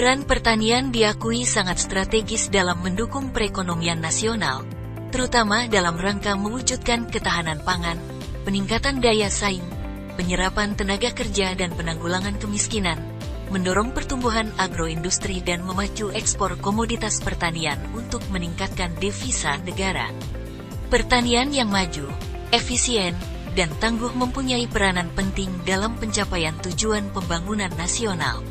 Peran pertanian diakui sangat strategis dalam mendukung perekonomian nasional, terutama dalam rangka mewujudkan ketahanan pangan, peningkatan daya saing, penyerapan tenaga kerja dan penanggulangan kemiskinan, mendorong pertumbuhan agroindustri dan memacu ekspor komoditas pertanian untuk meningkatkan devisa negara. Pertanian yang maju, efisien, dan tangguh mempunyai peranan penting dalam pencapaian tujuan pembangunan nasional.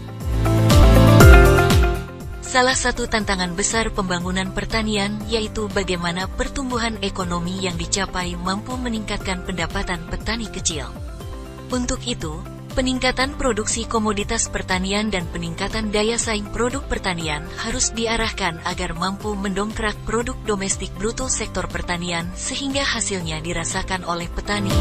Salah satu tantangan besar pembangunan pertanian yaitu bagaimana pertumbuhan ekonomi yang dicapai mampu meningkatkan pendapatan petani kecil. Untuk itu, peningkatan produksi komoditas pertanian dan peningkatan daya saing produk pertanian harus diarahkan agar mampu mendongkrak produk domestik bruto sektor pertanian sehingga hasilnya dirasakan oleh petani.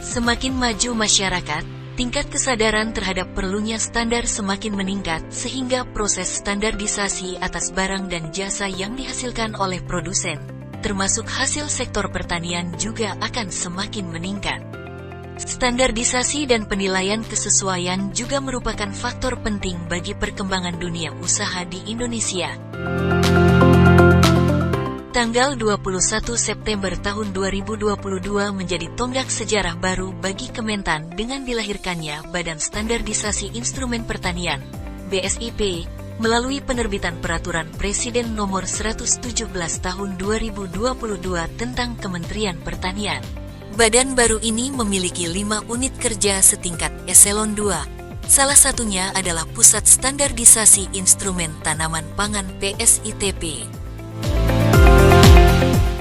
Semakin maju masyarakat, tingkat kesadaran terhadap perlunya standar semakin meningkat sehingga proses standarisasi atas barang dan jasa yang dihasilkan oleh produsen, termasuk hasil sektor pertanian juga akan semakin meningkat. Standarisasi dan penilaian kesesuaian juga merupakan faktor penting bagi perkembangan dunia usaha di Indonesia. Tanggal 21 September tahun 2022 menjadi tonggak sejarah baru bagi Kementan dengan dilahirkannya Badan Standarisasi Instrumen Pertanian, BSIP, melalui penerbitan Peraturan Presiden Nomor 117 Tahun 2022 tentang Kementerian Pertanian. Badan baru ini memiliki 5 unit kerja setingkat Eselon 2. Salah satunya adalah Pusat Standarisasi Instrumen Tanaman Pangan (PSITP).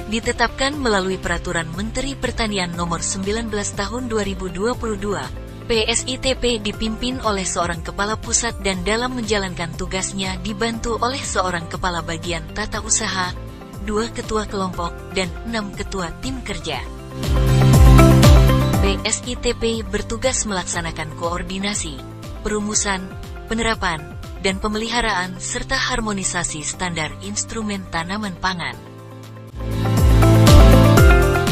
Ditetapkan melalui Peraturan Menteri Pertanian Nomor 19 Tahun 2022, PSITP dipimpin oleh seorang kepala pusat dan dalam menjalankan tugasnya dibantu oleh seorang kepala bagian tata usaha, 2 ketua kelompok, dan 6 ketua tim kerja. PSITP bertugas melaksanakan koordinasi, perumusan, penerapan, dan pemeliharaan serta harmonisasi standar instrumen tanaman pangan.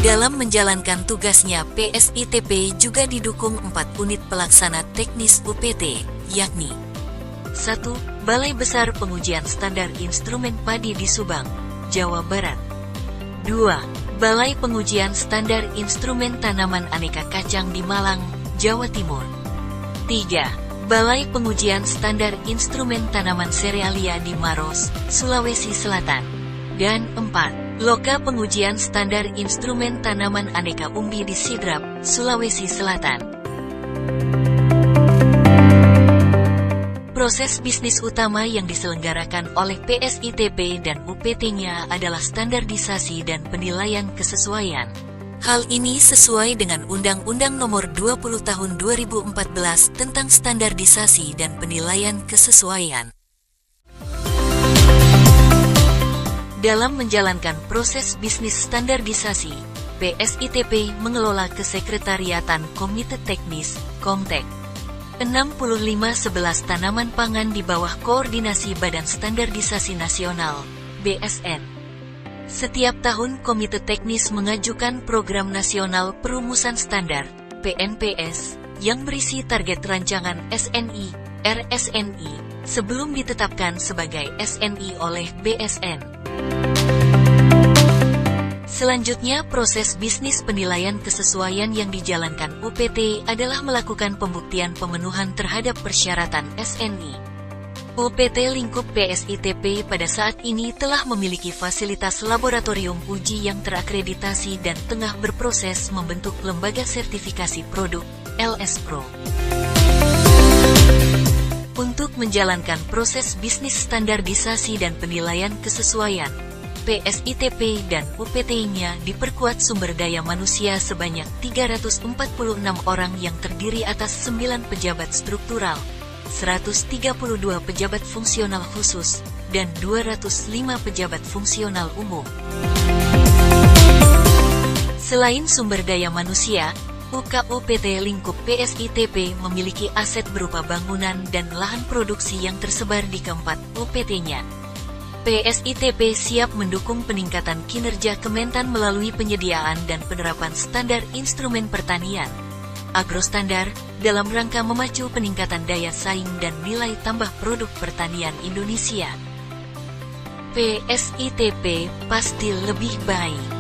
Dalam menjalankan tugasnya, PSITP juga didukung 4 unit pelaksana teknis UPT, yakni 1. Balai Besar Pengujian Standar Instrumen Padi di Subang, Jawa Barat. 2. Balai Pengujian Standar Instrumen Tanaman Aneka Kacang di Malang, Jawa Timur. 3. Balai Pengujian Standar Instrumen Tanaman Serealia di Maros, Sulawesi Selatan. Dan 4. Loka Pengujian Standar Instrumen Tanaman Aneka Umbi di Sidrap, Sulawesi Selatan. Proses bisnis utama yang diselenggarakan oleh PSITP dan UPT-nya adalah standarisasi dan penilaian kesesuaian. Hal ini sesuai dengan Undang-Undang Nomor 20 Tahun 2014 tentang Standarisasi dan Penilaian Kesesuaian. Dalam menjalankan proses bisnis standarisasi, PSITP mengelola kesekretariatan Komite Teknis, Komtek. 6511 tanaman pangan di bawah koordinasi Badan Standarisasi Nasional, BSN. Setiap tahun Komite Teknis mengajukan Program Nasional Perumusan Standar, PNPS, yang berisi target rancangan SNI, RSNI, sebelum ditetapkan sebagai SNI oleh BSN. Selanjutnya, proses bisnis penilaian kesesuaian yang dijalankan UPT adalah melakukan pembuktian pemenuhan terhadap persyaratan SNI. UPT lingkup PSITP pada saat ini telah memiliki fasilitas laboratorium uji yang terakreditasi dan tengah berproses membentuk lembaga sertifikasi produk, LS-Pro. Untuk menjalankan proses bisnis standarisasi dan penilaian kesesuaian, PSITP dan UPT-nya diperkuat sumber daya manusia sebanyak 346 orang yang terdiri atas 9 pejabat struktural, 132 pejabat fungsional khusus, dan 205 pejabat fungsional umum. Selain sumber daya manusia, UKUPT lingkup PSITP memiliki aset berupa bangunan dan lahan produksi yang tersebar di keempat UPT-nya. PSITP siap mendukung peningkatan kinerja Kementan melalui penyediaan dan penerapan standar instrumen pertanian. agrostandar, dalam rangka memacu peningkatan daya saing dan nilai tambah produk pertanian Indonesia. PSITP pasti lebih baik.